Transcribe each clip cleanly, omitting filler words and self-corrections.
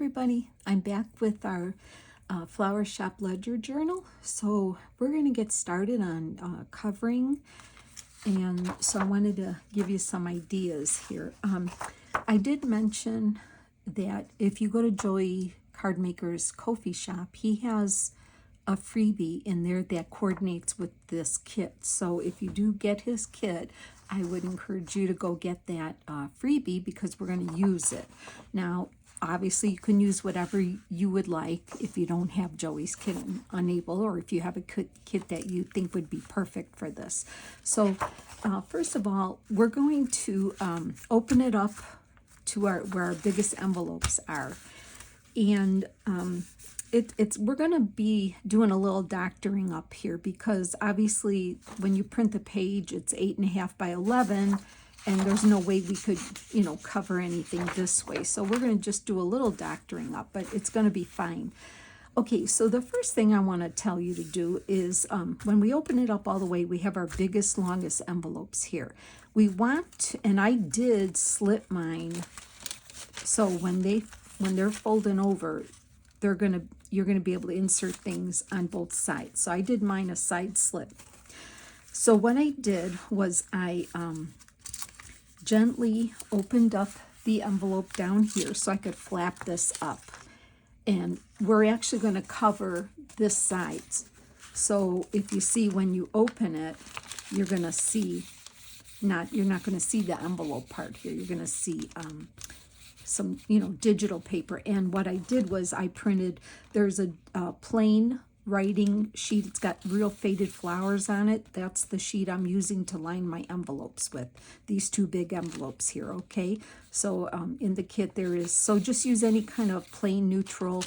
everybody, I'm back with our Flower Shop Ledger Journal. So we're going to get started on covering, and so I wanted to give you some ideas here. I did mention that if you go to Joey Cardmakers Coffee Shop, he has a freebie in there that coordinates with this kit. So if you do get his kit, I would encourage you to go get that freebie because we're going to use it. Now, obviously, you can use whatever you would like if you don't have Joey's kit and unable, or if you have a kit that you think would be perfect for this. So first of all, we're going to open it up to where our biggest envelopes are. And we're going to be doing a little doctoring up here because obviously when you print the page, it's 8.5 by 11, and there's no way we could, cover anything this way. So we're going to just do a little doctoring up, but it's going to be fine. Okay, so the first thing I want to tell you to do is when we open it up all the way, we have our biggest, longest envelopes here. We want, and I did slit mine, so when they're folding over, you're going to be able to insert things on both sides. So I did mine a side slit. So what I did was I gently opened up the envelope down here so I could flap this up. And we're actually going to cover this side. So if you see when you open it, you're going to see, you're not going to see the envelope part here. You're going to see some, digital paper. And what I did was I printed, there's a plain writing sheet. It's got real faded flowers on it. That's the sheet I'm using to line my envelopes with. These two big envelopes here, okay? So in the kit there is, so just use any kind of plain neutral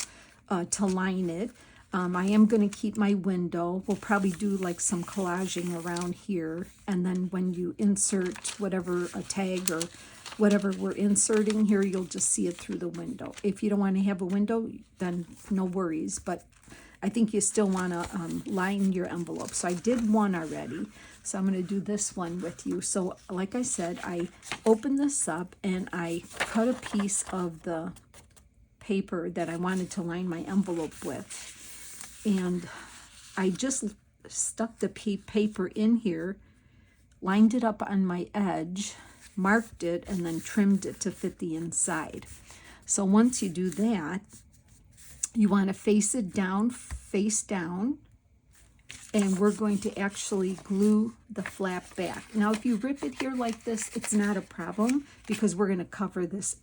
to line it. I am going to keep my window. We'll probably do like some collaging around here. And then when you insert whatever, a tag or whatever we're inserting here, you'll just see it through the window. If you don't want to have a window, then no worries. But I think you still want to line your envelope. So I did one already. So I'm going to do this one with you. So like I said, I opened this up and I cut a piece of the paper that I wanted to line my envelope with. And I just stuck the paper in here, lined it up on my edge, marked it, and then trimmed it to fit the inside. So once you do that, you want to face down, and we're going to actually glue the flap back. Now, if you rip it here like this, it's not a problem because we're going to cover this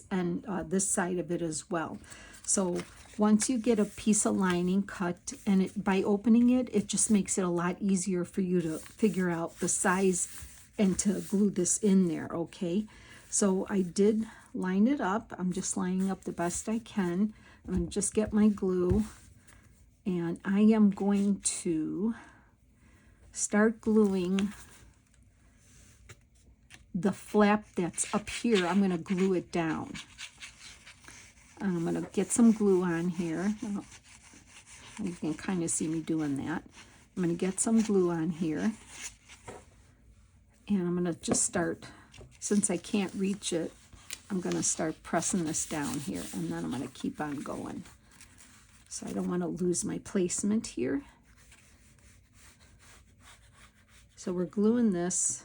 and this side of it as well. So once you get a piece of lining cut, and by opening it, it just makes it a lot easier for you to figure out the size and to glue this in there, okay? So I did line it up. I'm just lining up the best I can. I'm going to just get my glue, and I am going to start gluing the flap that's up here. I'm going to glue it down. I'm going to get some glue on here. You can kind of see me doing that. I'm going to get some glue on here, and I'm going to just start, since I can't reach it, I'm going to start pressing this down here, and then I'm going to keep on going. So I don't want to lose my placement here. So we're gluing this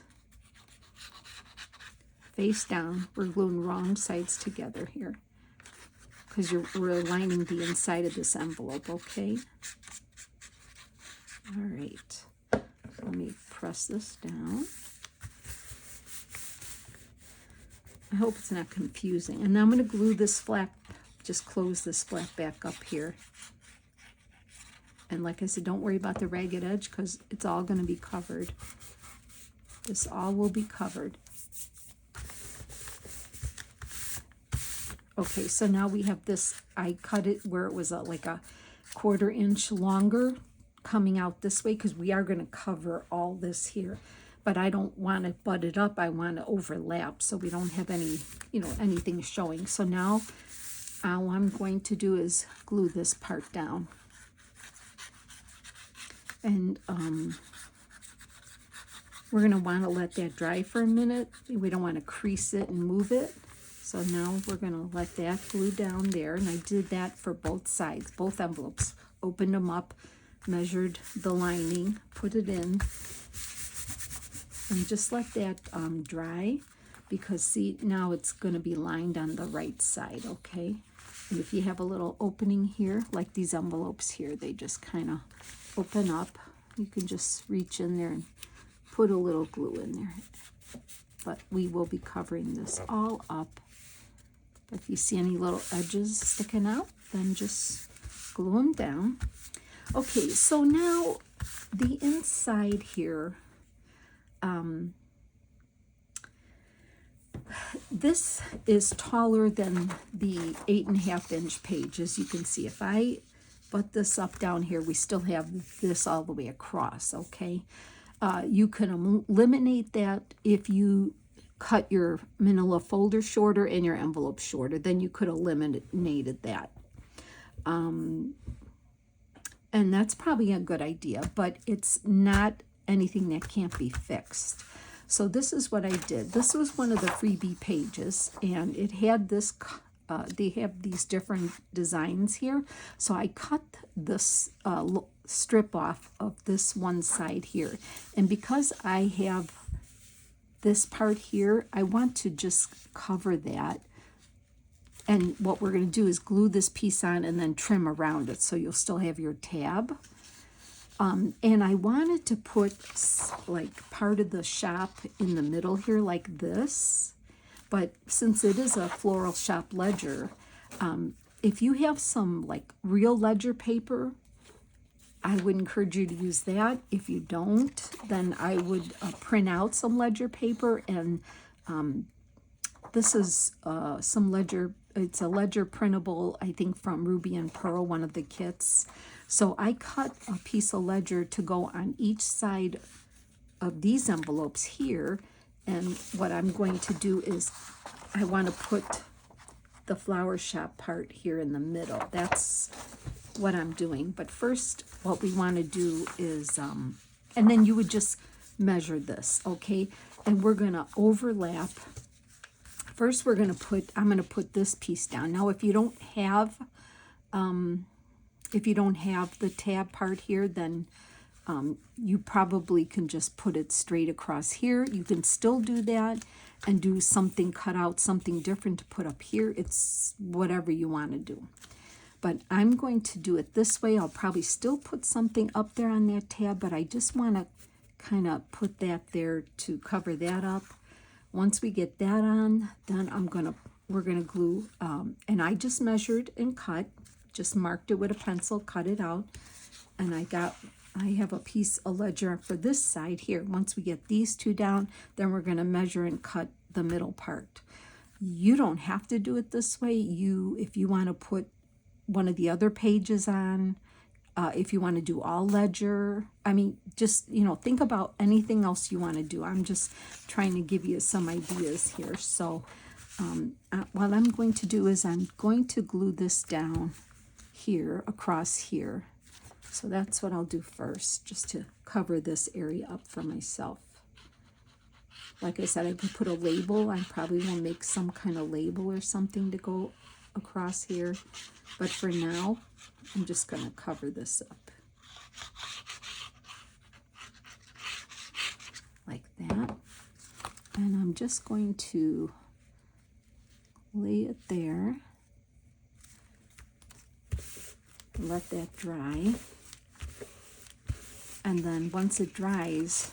face down. We're gluing wrong sides together here because we're lining the inside of this envelope, okay? All right. Let me press this down. I hope it's not confusing. And now I'm going to glue this flap, just close this flap back up here. And like I said, don't worry about the ragged edge because it's all going to be covered. This all will be covered. Okay, so now we have this. I cut it where it was like a 1/4 inch longer coming out this way because we are going to cover all this here. But I don't want to butt it up. I want to overlap so we don't have any, anything showing. So now all I'm going to do is glue this part down. And we're going to want to let that dry for a minute. We don't want to crease it and move it. So now we're going to let that glue down there, and I did that for both sides, both envelopes. Opened them up, measured the lining, put it in, and just let that dry, because see, now it's going to be lined on the right side, okay? And if you have a little opening here, like these envelopes here, they just kind of open up. You can just reach in there and put a little glue in there. But we will be covering this all up. If you see any little edges sticking out, then just glue them down. Okay, so now the inside here, this is taller than the 8.5 inch page, as you can see. If I butt this up down here, we still have this all the way across, okay? You can eliminate that if you cut your manila folder shorter and your envelope shorter. Then you could eliminated that. And that's probably a good idea, but it's not anything that can't be fixed. So this is what I did. This was one of the freebie pages, and it had this, they have these different designs here. So I cut this strip off of this one side here. And because I have this part here, I want to just cover that. And what we're going to do is glue this piece on and then trim around it, so you'll still have your tab. And I wanted to put like part of the shop in the middle here like this. But since it is a floral shop ledger, if you have some like real ledger paper, I would encourage you to use that. If you don't, then I would print out some ledger paper. And this is some ledger, it's a ledger printable, I think from Ruby and Pearl, one of the kits. So I cut a piece of ledger to go on each side of these envelopes here. And what I'm going to do is I want to put the flower shop part here in the middle. That's what I'm doing. But first, what we want to do is, and then you would just measure this, okay? And we're going to overlap. First, I'm going to put this piece down. Now, if you don't have the tab part here, then you probably can just put it straight across here. You can still do that and do something, cut out something different to put up here. It's whatever you want to do. But I'm going to do it this way. I'll probably still put something up there on that tab, but I just want to kind of put that there to cover that up. Once we get that on, then we're gonna glue, and I just measured and cut, just marked it with a pencil, cut it out, and I have a piece of ledger for this side here. Once we get these two down, then we're gonna measure and cut the middle part. You don't have to do it this way. If you want to put one of the other pages on, if you want to do all ledger, I mean, just, think about anything else you want to do. I'm just trying to give you some ideas here. So what I'm going to do is I'm going to glue this down here, across here. So that's what I'll do first, just to cover this area up for myself. Like I said, I can put a label. I probably will make some kind of label or something to go across here. But for now, I'm just going to cover this up. Like that. And I'm just going to lay it there. Let that dry. And then once it dries,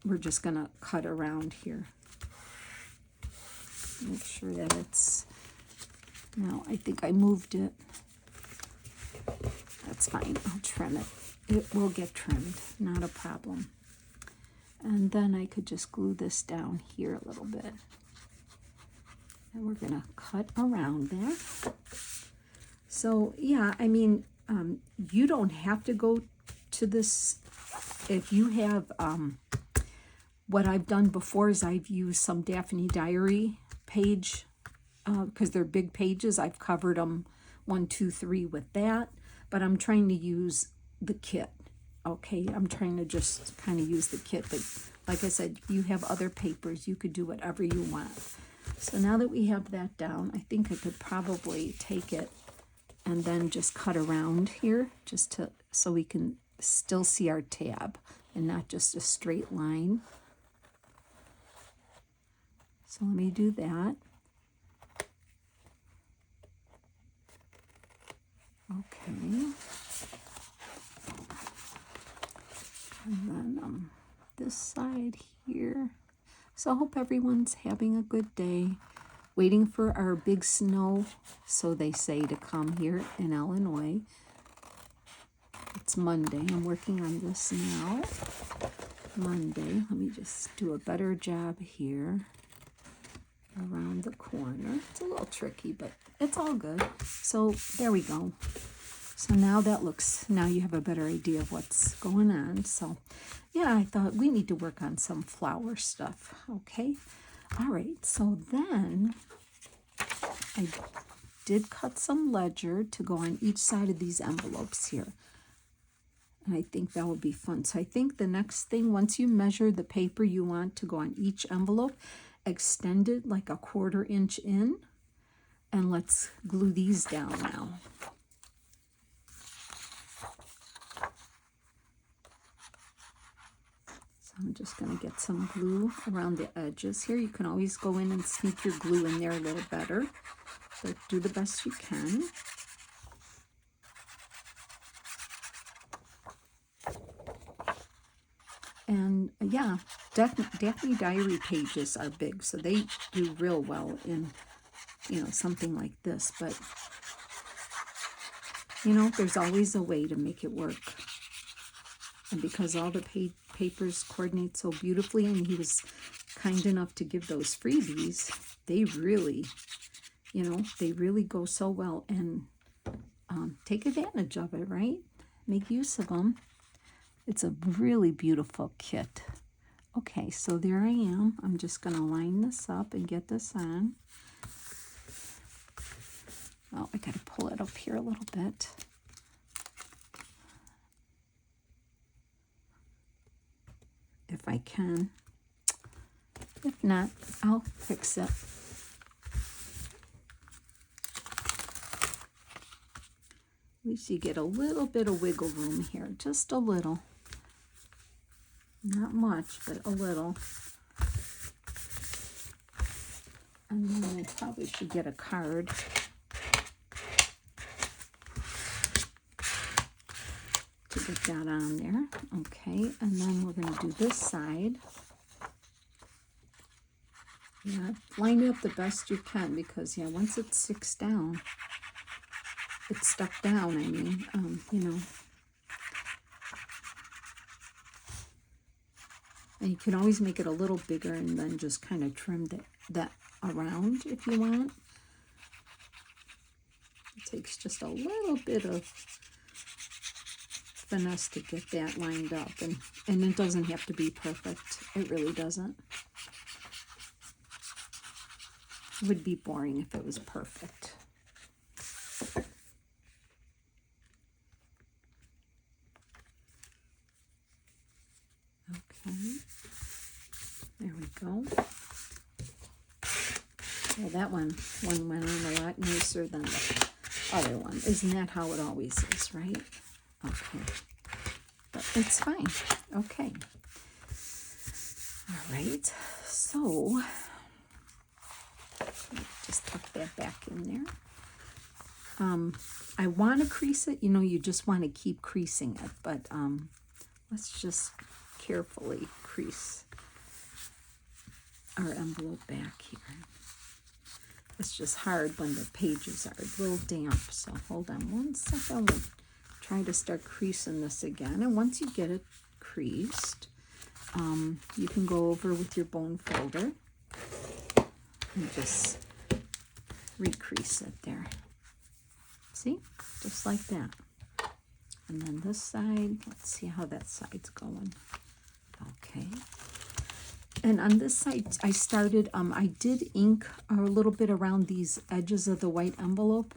we're just going to cut around here. Make sure that it's... No, I think I moved it. That's fine. I'll trim it. It will get trimmed. Not a problem. And then I could just glue this down here a little bit. And we're going to cut around there. So, yeah, I mean, you don't have to go to this. If you have, what I've done before is I've used some Daphne Diary page, because they're big pages. I've covered them 1, 2, 3 with that, but I'm trying to use the kit. Okay, I'm trying to just kind of use the kit, but like I said, if you have other papers, you could do whatever you want. So now that we have that down, I think I could probably take it and then just cut around here just to so we can still see our tab and not just a straight line. So let me do that. Okay. And then this side here. So I hope everyone's having a good day. Waiting for our big snow, so they say, to come here in Illinois. It's Monday. I'm working on this now. Monday. Let me just do a better job here. Around the corner. It's a little tricky, but it's all good. So there we go. So now that looks, now you have a better idea of what's going on. So yeah, I thought we need to work on some flower stuff. Okay. All right. So then I did cut some ledger to go on each side of these envelopes here. And I think that would be fun. So I think the next thing, once you measure the paper you want to go on each envelope, extend it like a 1/4 inch in. And let's glue these down now. I'm just going to get some glue around the edges here. You can always go in and sneak your glue in there a little better, but do the best you can. And yeah, Daphne Diary pages are big, so they do real well in, you know, something like this. But, you know, there's always a way to make it work. And because all the papers coordinate so beautifully, and he was kind enough to give those freebies, they really, you know, they really go so well. And take advantage of it, right? Make use of them. It's a really beautiful kit. Okay, so there I am. I'm just going to line this up and get this on. Oh, I got to pull it up here a little bit. If I can. If not, I'll fix it. At least you get a little bit of wiggle room here, just a little. Not much, but a little. And then I probably should get a card. To get that on there. Okay, and then we're going to do this side. Yeah, line it up the best you can, because, yeah, once it sticks down, it's stuck down, I mean, you know. And you can always make it a little bigger and then just kind of trim that around if you want. It takes just a little bit of finesse to get that lined up, and it doesn't have to be perfect. It really doesn't. It would be boring if it was perfect. Okay, there we go. Well, that one went on a lot nicer than the other one. Isn't that how it always is, right? Okay, but it's fine. Okay. All right, so just tuck that back in there. I want to crease it. You know, you just want to keep creasing it, but let's just carefully crease our envelope back here. It's just hard when the pages are a little damp, so hold on one second. We'll try to start creasing this again, and once you get it creased, you can go over with your bone folder and just recrease it there. See? Just like that. And then this side, let's see how that side's going. Okay. And on this side, I started, I did ink a little bit around these edges of the white envelope.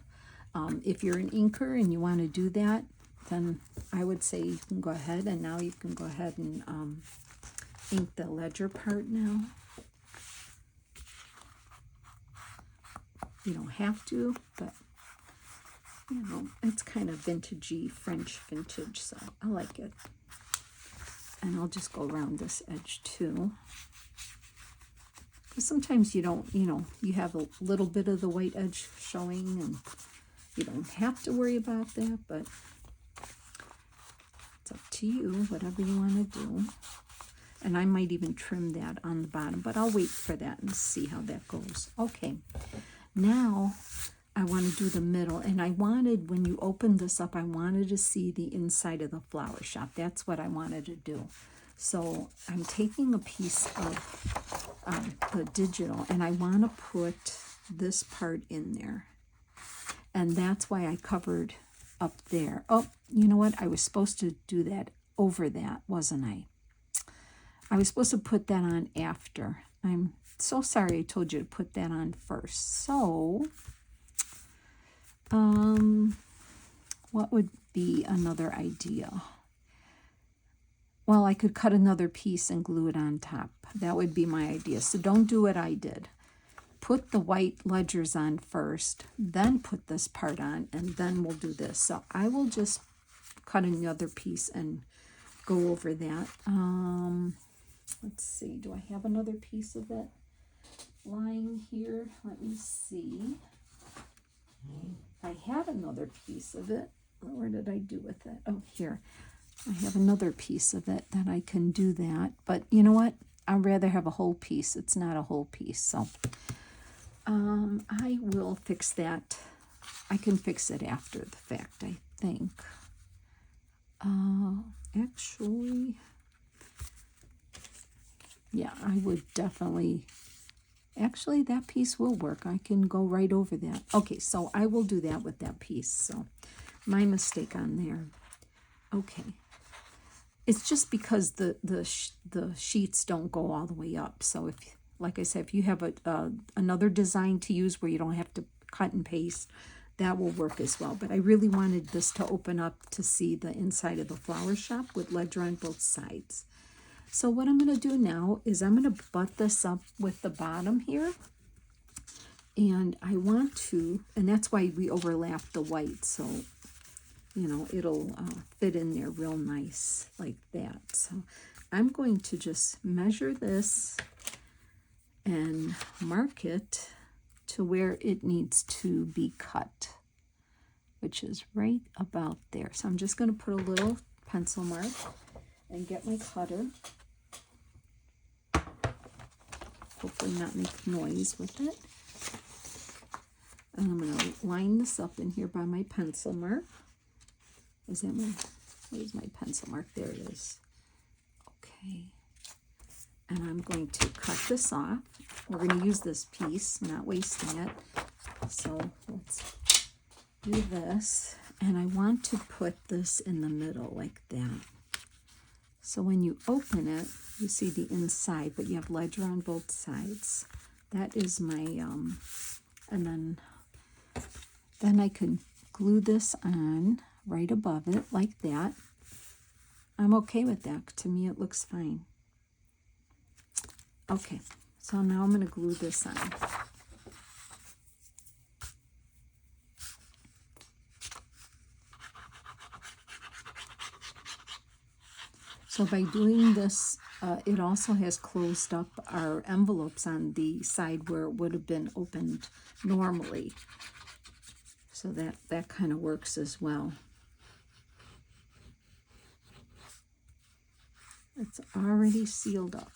If you're an inker and you want to do that, then I would say you can go ahead, and now you can go ahead and ink the ledger part now. You don't have to, but you know, it's kind of vintagey, French vintage, so I like it. And I'll just go around this edge too. Because sometimes you don't, you know, you have a little bit of the white edge showing and you don't have to worry about that, but it's up to you, whatever you want to do. And I might even trim that on the bottom, but I'll wait for that and see how that goes. Okay, now I want to do the middle, and I wanted, when you open this up, I wanted to see the inside of the flower shop. That's what I wanted to do. So I'm taking a piece of the digital, and I want to put this part in there. And that's why I covered up there. Oh, you know what? I was supposed to do that over that, wasn't I? I was supposed to put that on after. I'm so sorry I told you to put that on first. So, what would be another idea? Well, I could cut another piece and glue it on top. That would be my idea. So don't do what I did. Put the white ledgers on first, then put this part on, and then we'll do this. So I will just cut another piece and go over that. Let's see, do I have another piece of it lying here? Let me see. I had another piece of it. Where did I do with it? Oh, here. I have another piece of it that I can do that. But you know what? I'd rather have a whole piece. It's not a whole piece. So I will fix that. I can fix it after the fact, I think. Actually, yeah, I would definitely... Actually, that piece will work. I can go right over that. Okay, so I will do that with that piece. So my mistake on there. Okay. It's just because the sheets don't go all the way up. So if, like I said, if you have another design to use where you don't have to cut and paste, that will work as well. But I really wanted this to open up to see the inside of the flower shop with ledger on both sides. So what I'm going to do now is I'm going to butt this up with the bottom here. And I want to, and that's why we overlap the white. So, you know, it'll fit in there real nice like that. So I'm going to just measure this and mark it to where it needs to be cut, which is right about there. So I'm just going to put a little pencil mark and get my cutter. Hopefully not make noise with it. And I'm going to line this up in here by my pencil mark. Is that my, where's my pencil mark? There it is. Okay. And I'm going to cut this off. We're going to use this piece, not wasting it. So let's do this. And I want to put this in the middle like that. So when you open it, you see the inside, but you have ledger on both sides. That is my, and then I can glue this on right above it like that. I'm okay with that. To me, it looks fine. Okay, so now I'm going to glue this on. So by doing this, it also has closed up our envelopes on the side where it would have been opened normally. So that kind of works as well. It's already sealed up.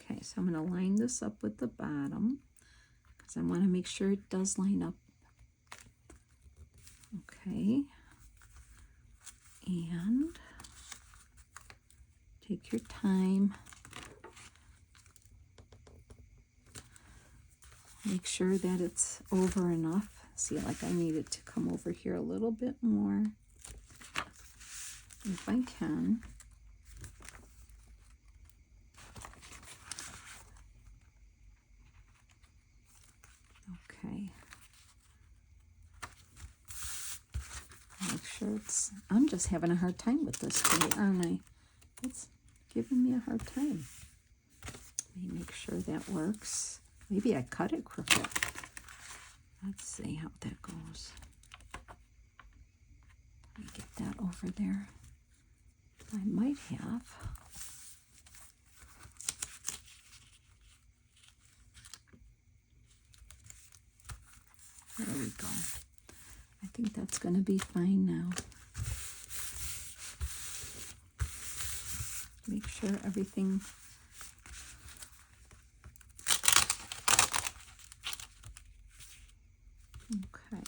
Okay, so I'm going to line this up with the bottom because I want to make sure it does line up. Okay. And take your time. Make sure that it's over enough. See, like I need it to come over here a little bit more, if I can. Okay. Make sure it's I'm just having a hard time with this today, aren't I? It's giving me a hard time. Let me make sure that works. Maybe I cut it crooked. Let's see how that goes. Let me get that over there. I might have. There we go. I think that's going to be fine now. Make sure everything. Okay.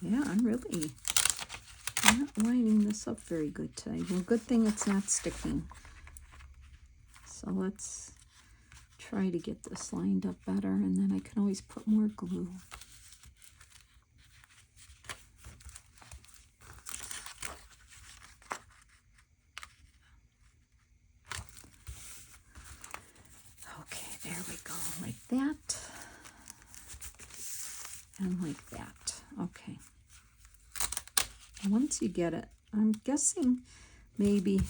Yeah, I'm really not lining this up very good today. Well, good thing it's not sticking. So let's try to get this lined up better, and then I can always put more glue. Okay, there we go, like that, and like that. Okay. Once you get it, I'm guessing maybe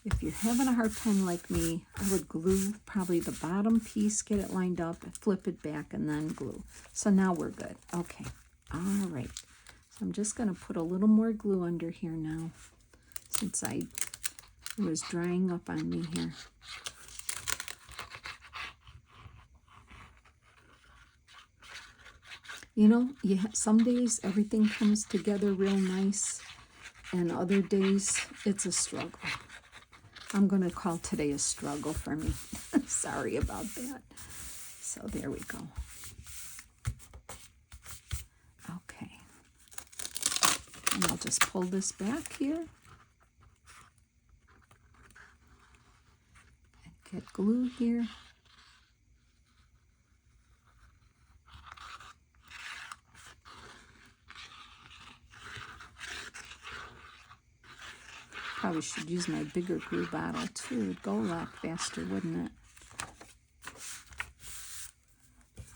if you're having a hard time like me, I would glue probably the bottom piece, get it lined up, flip it back, and then glue. So now we're good. Okay. All right. So I'm just going to put a little more glue under here now, since it was drying up on me here. You know, some days everything comes together real nice, and other days it's a struggle. I'm going to call today a struggle for me. Sorry about that. So there we go. Okay. And I'll just pull this back here. And get glue here. Probably should use my bigger glue bottle too. It'd go a lot faster, wouldn't it?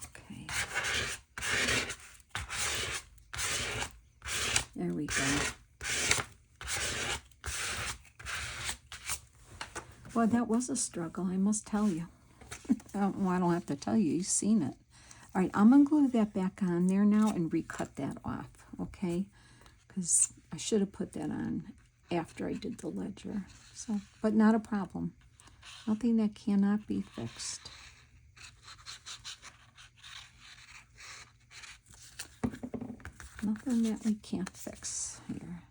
Okay. There we go. Well, that was a struggle, I must tell you. Well, I don't have to tell you. You've seen it. All right, I'm going to glue that back on there now and recut that off, okay? Because I should have put that on after I did the ledger. So, but not a problem. Nothing that cannot be fixed. Nothing that we can't fix here.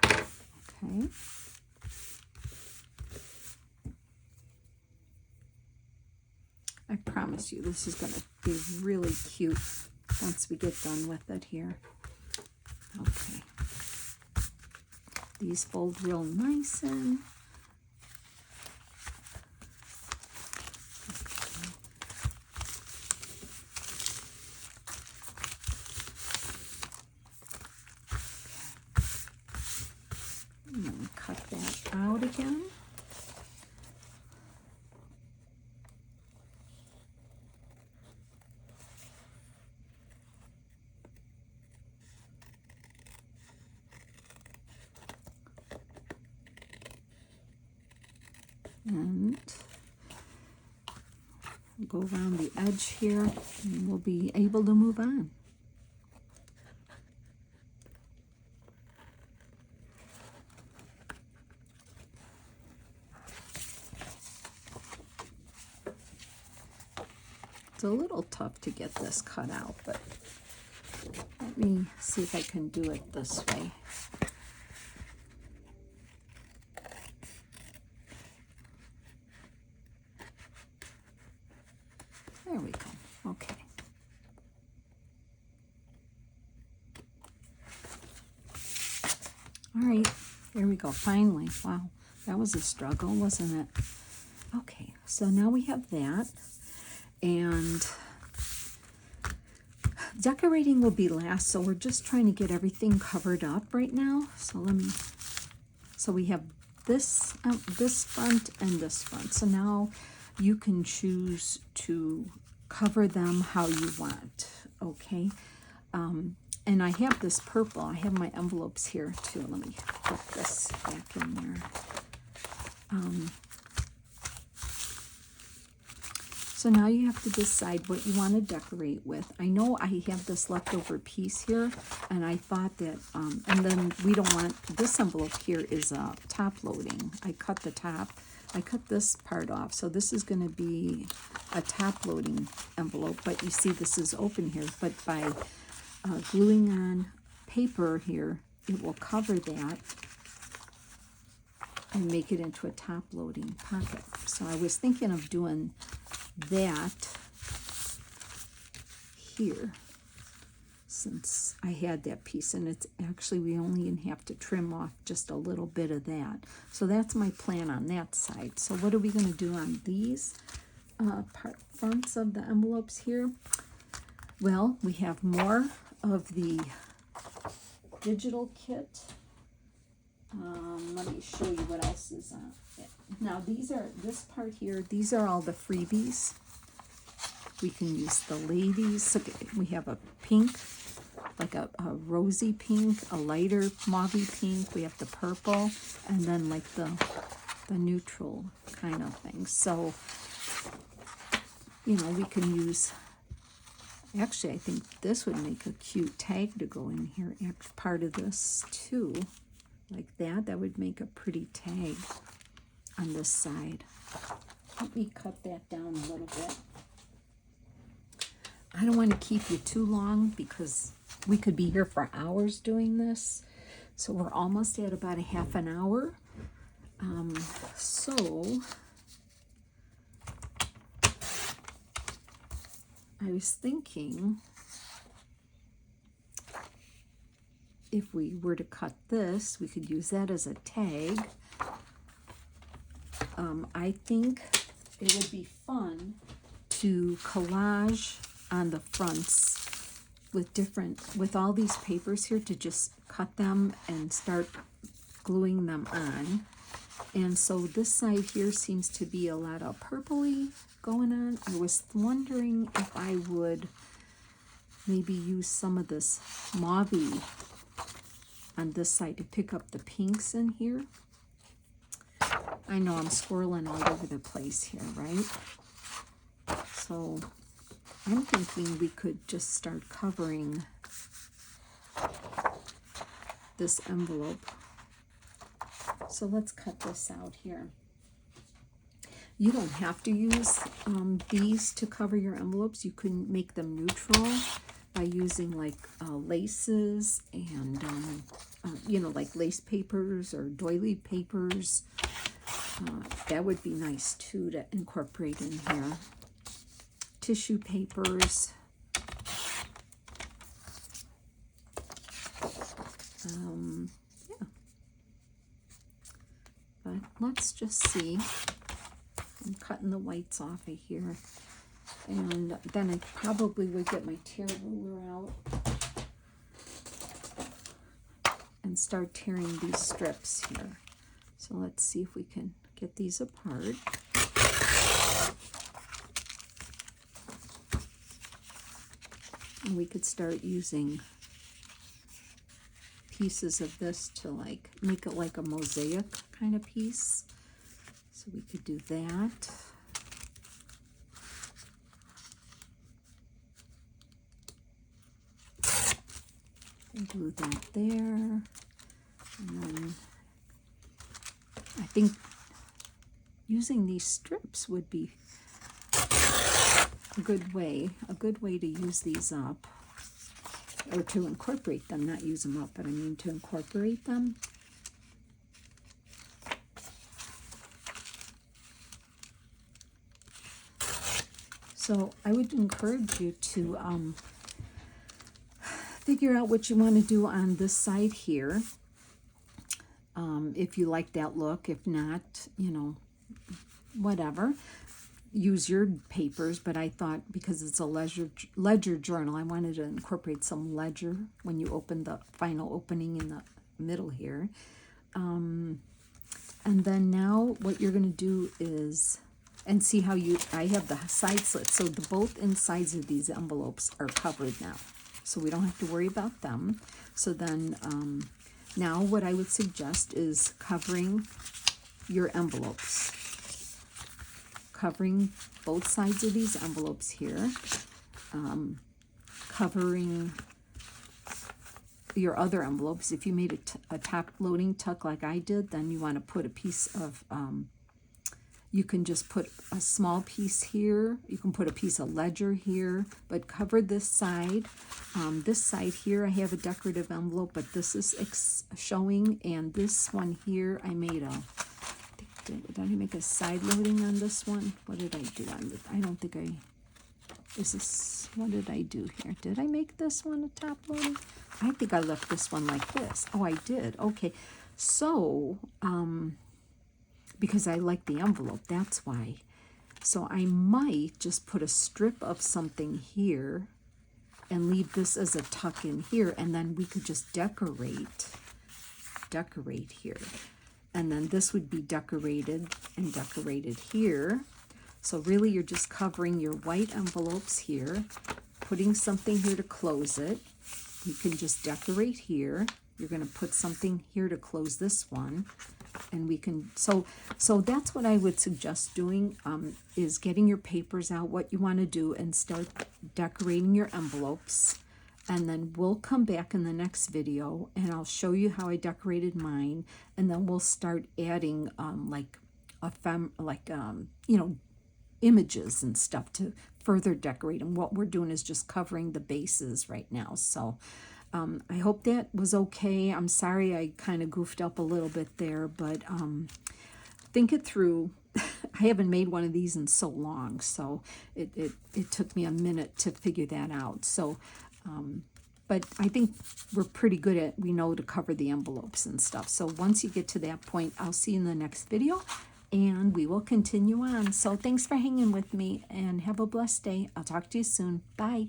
Okay. I promise you this is going to be really cute once we get done with it here. Okay. These fold real nice in. And then cut that out again. And go around the edge here, and we'll be able to move on. It's a little tough to get this cut out, but let me see if I can do it this way. There we go. Okay. All right. There we go. Finally. Wow. That was a struggle, wasn't it? Okay. So now we have that. And decorating will be last. So we're just trying to get everything covered up right now. So we have this front and this front. So now you can choose to cover them how you want, okay? And I have this purple. I have my envelopes here too. Let me put this back in there. So now you have to decide what you want to decorate with. I know I have this leftover piece here, and I thought that, and then we don't want, this envelope here is top loading. I cut the top. I cut this part off, so this is going to be a top loading envelope, but you see this is open here, but by gluing on paper here, it will cover that and make it into a top loading pocket. So I was thinking of doing that here, since I had that piece, and it's actually, we only have to trim off just a little bit of that. So that's my plan on that side. So what are we going to do on these fronts of the envelopes here? Well, we have more of the digital kit. Let me show you what else is on it. Now this part here, these are all the freebies. We can use the ladies. Okay, we have a pink, like a rosy pink, a lighter mauvey pink. We have the purple, and then like the neutral kind of thing. So, you know, we can use, actually I think this would make a cute tag to go in here, part of this too. Like that, that would make a pretty tag on this side. Let me cut that down a little bit. I don't want to keep you too long because we could be here for hours doing this. So we're almost at about a half an hour. So I was thinking, if we were to cut this, we could use that as a tag. I think it would be fun to collage on the fronts with all these papers here, to just cut them and start gluing them on. And so this side here seems to be a lot of purpley going on. I was wondering if I would maybe use some of this mauvey on this side to pick up the pinks in here. I know I'm squirreling all over the place here, right? So I'm thinking we could just start covering this envelope. So let's cut this out here. You don't have to use these to cover your envelopes. You can make them neutral by using like laces and you know, like lace papers or doily papers. That would be nice too to incorporate in here. Tissue papers. Yeah. But let's just see. I'm cutting the whites off of here. And then I probably would get my tear ruler out and start tearing these strips here. So let's see if we can get these apart. And we could start using pieces of this to like make it like a mosaic kind of piece. So we could do that. And glue that there. And then I think using these strips would be a good way to use these up, or to incorporate them, not use them up, but I mean to incorporate them. So I would encourage you to figure out what you want to do on this side here. If you like that look, if not, you know, whatever. Use your papers, but I thought because it's a ledger journal, I wanted to incorporate some ledger when you open the final opening in the middle here. And then now what you're going to do is, and see how I have the side slits. So both insides of these envelopes are covered now. So we don't have to worry about them. So then now what I would suggest is covering your envelopes. Covering both sides of these envelopes here. Covering your other envelopes. If you made a top loading tuck like I did, then you want to put a piece of, you can just put a small piece here. You can put a piece of ledger here, but cover this side. This side here, I have a decorative envelope, but this is showing, and this one here, I made did I make a side loading on this one? What did I do on it? I don't think what did I do here? Did I make this one a top loading? I think I left this one like this. Oh, I did. Okay. So, because I like the envelope, that's why. So I might just put a strip of something here and leave this as a tuck in here, and then we could just decorate here. And then this would be decorated and decorated here. So really you're just covering your white envelopes here, putting something here to close it. You can just decorate here. You're going to put something here to close this one. And we can, so that's what I would suggest doing, is getting your papers out, what you want to do, and start decorating your envelopes. And then we'll come back in the next video and I'll show you how I decorated mine. And then we'll start adding images and stuff to further decorate. And what we're doing is just covering the bases right now. So I hope that was okay. I'm sorry I kind of goofed up a little bit there, but think it through. I haven't made one of these in so long, so it took me a minute to figure that out. So, but I think we're pretty good at, we know to cover the envelopes and stuff. So once you get to that point, I'll see you in the next video, and we will continue on. So thanks for hanging with me, and have a blessed day. I'll talk to you soon. Bye.